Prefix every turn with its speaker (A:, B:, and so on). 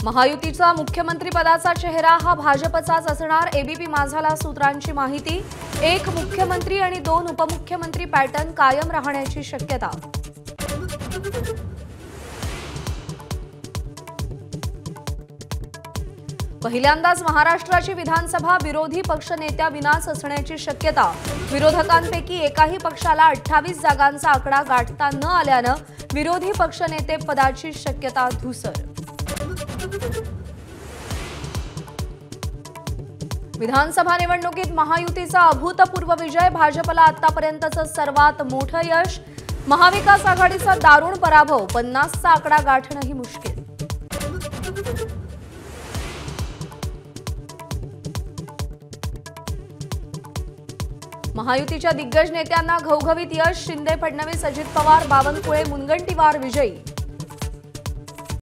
A: महायुतीचा मुख्यमंत्री पदाचा चेहरा हा भाजपचाच असणार। एबीपी माझाला सूत्रांची माहिती। एक मुख्यमंत्री आणि दोन उपमुख्यमंत्री पॅटर्न कायम राहण्याची शक्यता। पहिल्यांदाच महाराष्ट्राची विधानसभा विरोधी पक्षनेत्याविनाच असण्याची शक्यता। विरोधकांपैकी एकाही पक्षाला 28 जागांचा आकडा गाठता न आल्यानं विरोधी पक्षनेते पदाची शक्यता धुसर। विधानसभा निवडणुकीत महायुतीचा अभूतपूर्व विजय। भाजपला आतापर्यंतचं सर्वात मोठं यश। महाविकास आघाडीचा दारुण पराभव। 50चा आकडा गाठणंही मुश्किल। महायुतीच्या दिग्गज नेत्यांना घवघवीत यश। शिंदे फडणवीस अजित पवार बावनकुळे मुनगंटीवार विजयी।